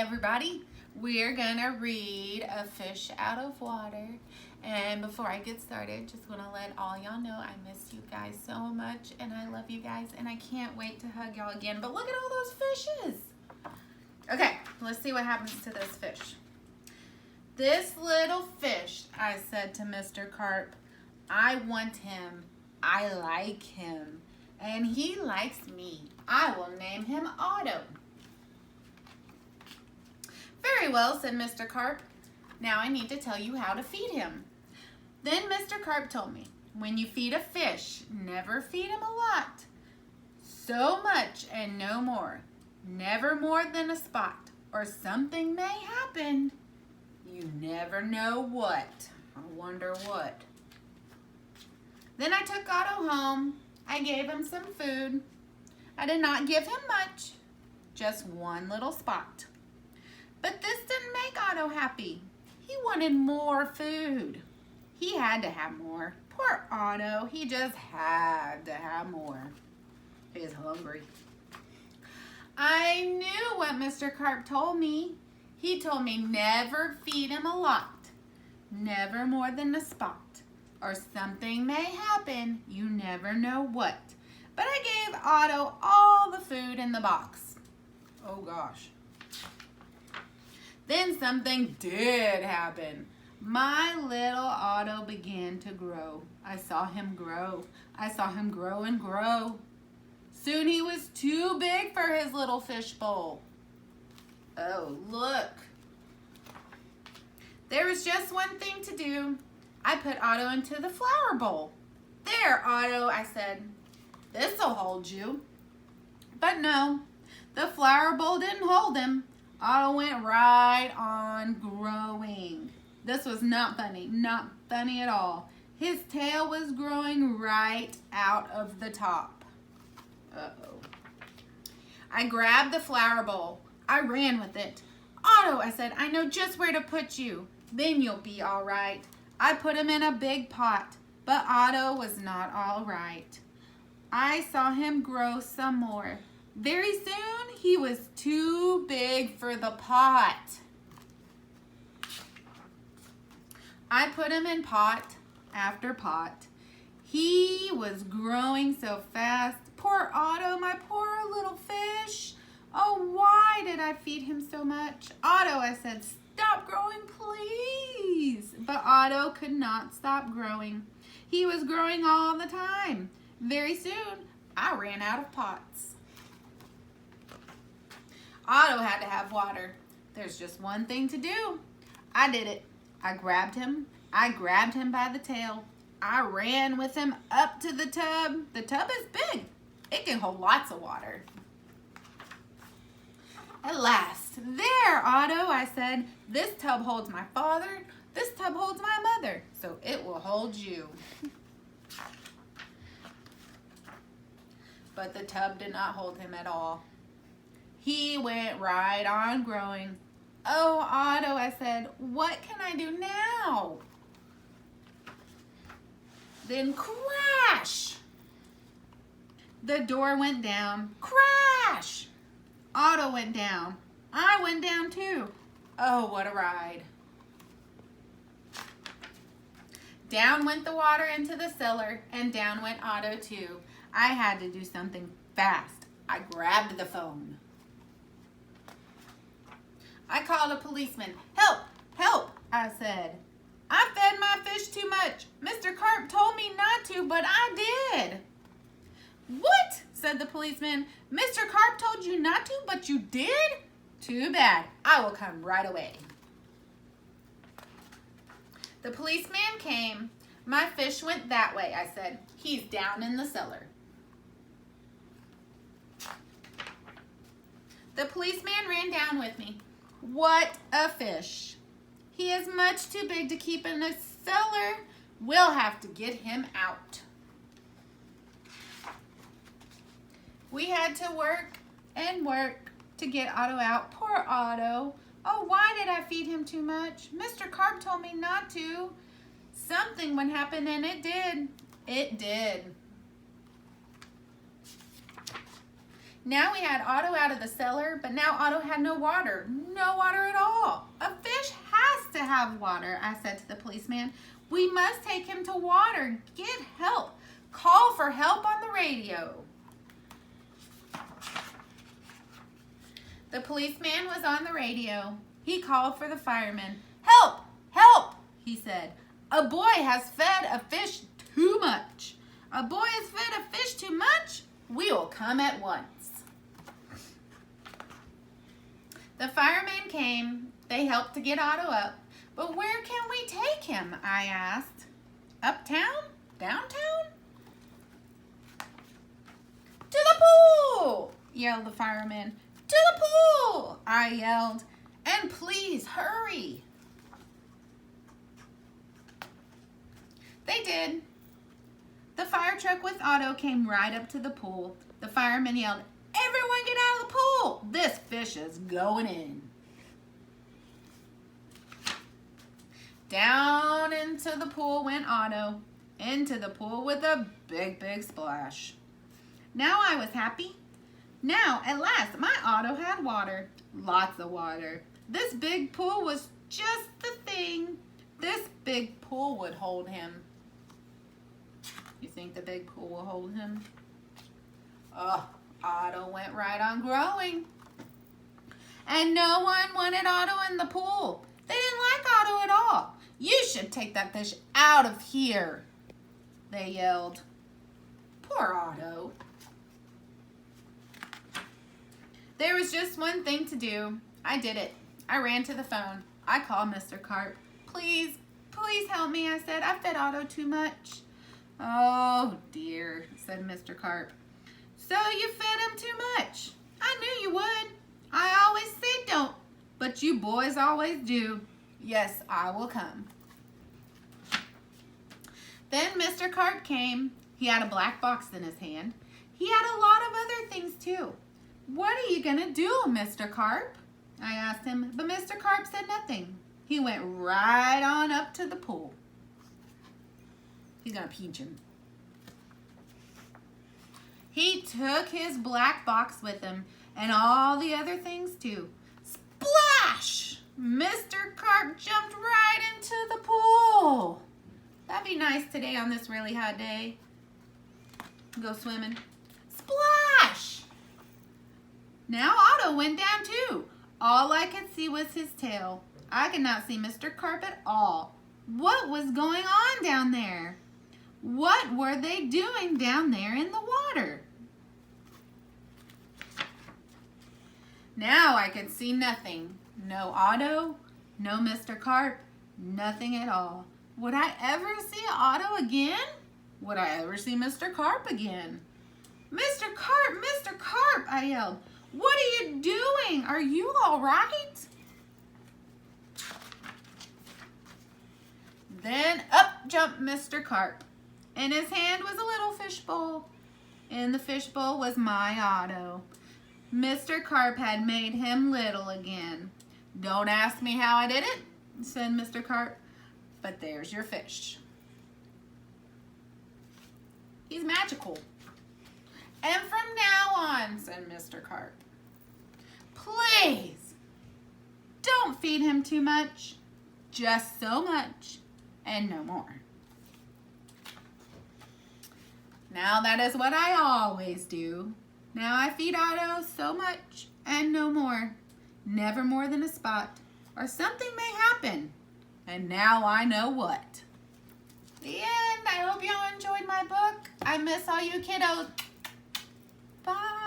everybody. We're gonna read A Fish Out of Water. And before I get started, just want to let all y'all know I miss you guys so much and I love you guys and I can't wait to hug y'all again. But look at all those fishes. Okay, let's see what happens to this fish. This little fish, I said to Mr. Carp, I want him. I like him. And he likes me. I will name him Otto. Very well, said Mr. Carp. Now I need to tell you how to feed him. Then Mr. Carp told me, when you feed a fish, never feed him a lot. So much and no more. Never more than a spot, or something may happen. You never know what. I wonder what. Then I took Otto home. I gave him some food. I did not give him much, just one little spot. But this didn't make Otto happy. He wanted more food. He had to have more. Poor Otto, he just had to have more. He is hungry. I knew what Mr. Carp told me. He told me never feed him a lot, never more than a spot, or something may happen, you never know what. But I gave Otto all the food in the box. Oh gosh. Then something did happen. My little Otto began to grow. I saw him grow. I saw him grow and grow. Soon he was too big for his little fish bowl. Oh, look. There was just one thing to do. I put Otto into the flower bowl. There, Otto, I said. This'll hold you. But no, the flower bowl didn't hold him. Otto went right on growing. This was not funny at all. His tail was growing right out of the top. Uh-oh. I grabbed the flower bowl. I ran with it. Otto, I said, I know just where to put you. Then you'll be all right. I put him in a big pot, but Otto was not all right. I saw him grow some more. Very soon, he was too big for the pot. I put him in pot after pot. He was growing so fast. Poor Otto, my poor little fish. Oh, why did I feed him so much? Otto, I said, stop growing, please. But Otto could not stop growing. He was growing all the time. Very soon, I ran out of pots. Otto had to have water. There's just one thing to do. I did it. I grabbed him by the tail. I ran with him up to the tub. The tub is big. It can hold lots of water. At last, there, Otto, I said, this tub holds my father, this tub holds my mother, so it will hold you. But the tub did not hold him at all. He went right on growing. Oh, Otto, I said, what can I do now? Then crash! The door went down. Crash! Otto went down. I went down too. Oh, what a ride. Down went the water into the cellar, and down went Otto too. I had to do something fast. I grabbed the phone. I called a policeman. Help! Help! I said. I fed my fish too much. Mr. Carp told me not to, but I did. What? Said the policeman. Mr. Carp told you not to, but you did? Too bad. I will come right away. The policeman came. My fish went that way, I said. He's down in the cellar. The policeman ran down with me. What a fish. He is much too big to keep in the cellar. We'll have to get him out. We had to work and work to get Otto out. Poor Otto. Oh, why did I feed him too much? Mr. Carp told me not to. Something would happen, and it did. It did. Now we had Otto out of the cellar, but now Otto had no water. No water at all. A fish has to have water, I said to the policeman. We must take him to water. Get help. Call for help on the radio. The policeman was on the radio. He called for the firemen. Help! Help! He said. A boy has fed a fish too much. A boy has fed a fish too much? We will come at once. The firemen came. They helped to get Otto up. But where can we take him? I asked. Uptown? Downtown? To the pool! Yelled the firemen. To the pool! I yelled. And please hurry. They did. The fire truck with Otto came right up to the pool. The firemen yelled, Everyone get out of the pool! This fish is going in. Down into the pool went Otto. Into the pool with a big, big splash. Now I was happy. Now, at last, my Otto had water. Lots of water. This big pool was just the thing. This big pool would hold him. You think the big pool will hold him? Oh, Otto went right on growing. And no one wanted Otto in the pool. They didn't like Otto at all. You should take that fish out of here, they yelled. Poor Otto. There was just one thing to do. I did it. I ran to the phone. I called Mr. Carp. Please, please help me, I said. I fed Otto too much. Oh, dear, said Mr. Carp. So you fed him too much. I knew you would. I always said don't, but you boys always do. Yes, I will come. Then Mr. Carp came. He had a black box in his hand. He had a lot of other things too. What are you going to do, Mr. Carp? I asked him, but Mr. Carp said nothing. He went right on up to the pool. He's going to pinch him. He took his black box with him and all the other things too. Splash! Mr. Carp jumped right into the pool. That'd be nice today on this really hot day. Go swimming. Splash! Now Otto went down too. All I could see was his tail. I could not see Mr. Carp at all. What was going on down there? What were they doing down there in the water? Now I could see nothing. No Otto, no Mr. Carp, nothing at all. Would I ever see Otto again? Would I ever see Mr. Carp again? Mr. Carp, I yelled. What are you doing? Are you all right? Then up jumped Mr. Carp. In his hand was a little fishbowl. In the fishbowl was my Otto. Mr. Carp had made him little again. Don't ask me how I did it, said Mr. Carp, but there's your fish. He's magical. And from now on, said Mr. Carp, please don't feed him too much, just so much and no more. Now that is what I always do. Now I feed Otto so much and no more. Never more than a spot, or something may happen. And now I know what. The end. I hope y'all enjoyed my book. I miss all you kiddos. Bye.